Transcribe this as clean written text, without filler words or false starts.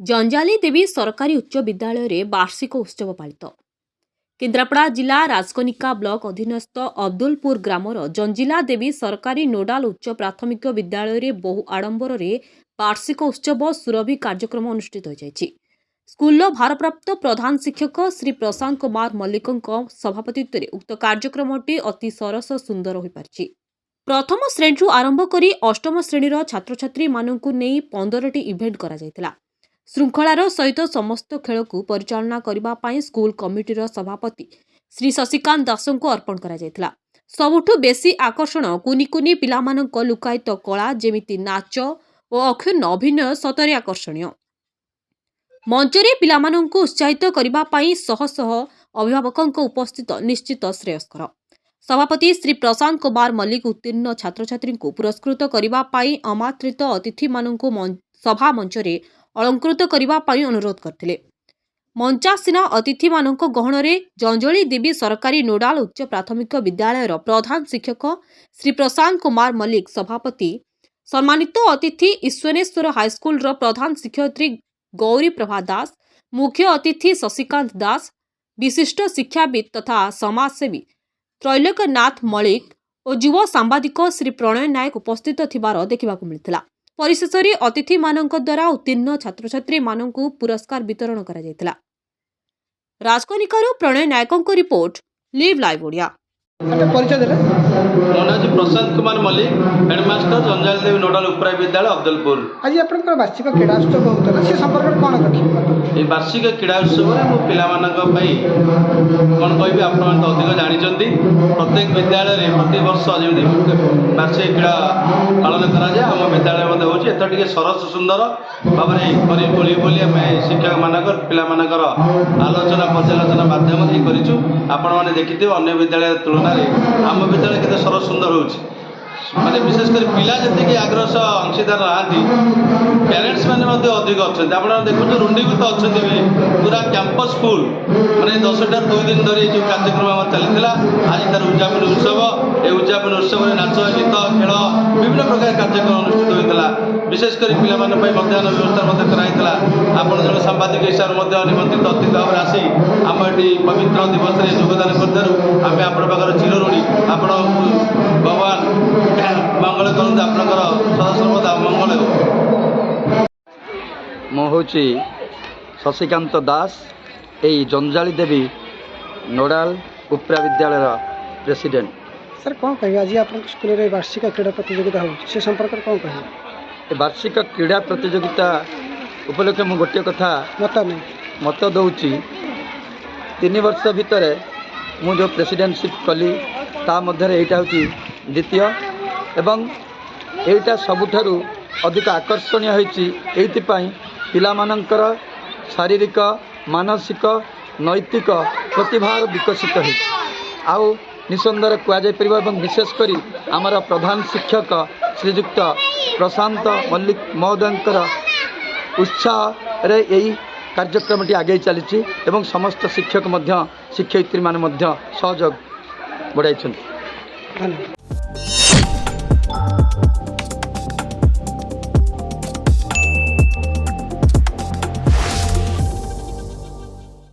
जंजाली देवी सरकारी उच्च विद्यालय रे वार्षिक उत्सव पालित। केन्द्रापड़ा जिला राजकनिका ब्लॉक अधीनस्थ अब्दुलपुर ग्रामर जंजिला देवी सरकारी नोडाल उच्च प्राथमिक विद्यालय रे बहु आडंबर रे वार्षिक उत्सव सुरभि कार्यक्रम अनुष्ठित हो जायछि। स्कूल भारप्राप्त प्रधान शिक्षक श्री प्रशांत कुमार मल्लिक सभापतित्व में उक्त कार्यक्रमटी अति सरस सुंदर हो पारिछि। प्रथम श्रेणी आरंभ करी अष्टम श्रेणीर छात्र छात्री मानकु नेई 15टी इवेंट करा जायतिला। श्रृंखलार सहित समस्त खेल को परिचालना करबा पाई स्कूल कमिटीर सभापति श्री शशिकांत दास को अर्पण करा जायतिला। सबुठु बेसी आकर्षण कुनी कुनी पिलामानंक लुकायित कला जेमिति नाच और अक्षुण्ण अभिनय सतरे आकर्षणीय। मंचरे पिलामानंक उत्साहित करबा पाई शह शह अभिभावकंक उपस्थित निश्चित श्रेयस्कर। सभापति श्री प्रशांत कुमार मल्लिक उत्तीर्ण छात्र छात्री को पुरस्कृत करबा पाई आमंत्रित अतिथि मानंकु सभा मंचरे अलंकृत करबा पाई अनुरोध करथिले। मंचासीना अतिथि मानंक गहणरे जंजली देवी सरकारी नोडाल उच्च प्राथमिक विद्यालयर प्रधान शिक्षक श्री प्रशांत कुमार मल्लिक सभापति, सम्मानित अतिथि ईश्वरेश्वर हाईस्कूल प्रधान शिक्षयित्री गौरी प्रभा दास, मुख्य अतिथि शशिकांत दास, विशिष्ट शिक्षाविद तथा समाजसेवी त्रैलोक्यनाथ मल्लिक और युव सांबादिक श्री प्रणय नायक उपस्थित थिबार देखिबाकु मिलिथिला। परिशेष अतिथि मानक द्वारा उत्तीर्ण छात्र छात्री मानकु पुरस्कार वितरण करा जायतिला। राजकनिकार प्रणय नायक रिपोर्ट लिव लाइव ओडिया। परिचय देले मोनाजी प्रशांत कुमार मल्लिक हेडमास्टर जंजाल देवी नोडाल उपरा विद्यालय अब्दुलपुर। आज आपनकर वार्षिक क्रीड़ा उत्सव होतला से संपर्क में कोन रखी ए वार्षिक क्रीड़ा उत्सव रे मो पिला मानक पई कोन कहबी आपण तो अधिक जानि चंदी। प्रत्येक विद्यालय रे प्रति वर्ष जेमि वार्षिक क्रीड़ा पालन करा जाय हम विद्यालय मध्ये होची एत टिके सरस सुंदर भाबरे करी बोली बोली हम शिक्षक मानकर पिला मानकर आलोचना पर्यालोचना माध्यम रे करिछु। आपण माने देखिथिबो अन्य विद्यालय तुलना रे हम विद्यालय केते सरस सुंदर होची। माने विशेषकर पिला जति आग्रह सह अंशीदार रहांती पेरेंट्स माने मध्ये अधिक अछंती। आपण देखुछु रुंडीभूत अछंती पूरा कैंपस स्कूल माने 10टा 2 दिन धरी जो कार्यक्रम हम चलथिला आज तार उद्यापन उत्सव ए उद्यापन उत्सव रे नाच गीत खेल विभिन्न प्रकार कार्यक्रम अनुष्ठित होइतला। विशेषकर पिला माने पई मध्याह्न व्यवस्था मध्ये कराइतला। आपण जन सांबादिक हिसाब मध्ये निमंत्रित अतिथि भाव आसी हम एटी पवित्र दिवस रे योगदान करथारु आमे आपण पाकर चिर ऋणी। आपण भगवान मंगल करते आपनकर सदा सर्वदा मंगल हो। मो होची शशिकांत दास एई जंजाली देवी नोडाल उपरा विद्यालय प्रेसिडेंट। सर कोन कहि आज आपन स्कूल रे वार्षिक क्रीड़ा प्रतियोगिता हो से संपर्क में कोन कहि वार्षिक क्रीड़ा प्रतियोगिता उपलक्षे मु गोटे कथा मत दउची 3 वर्ष भितर मु जो प्रेसिडेंटशिप कली ता मध्य एटा होची द्वितीय एवं एटा सबुठारु अधिक आकर्षणीय होईची। एइतिपाई पिला मानकर शारीरिक मानसिक नैतिक प्रतिभा विकसित हो आउ निसंदेह कहुई पार। विशेषकर आमर प्रधान शिक्षक श्रीजुक्त प्रशांत मल्लिक महोदयंकर उत्साह रे यही कार्यक्रमटी आगे चली एवं समस्त शिक्षक शिक्षयित्री माने सहयोग बढ़ाई।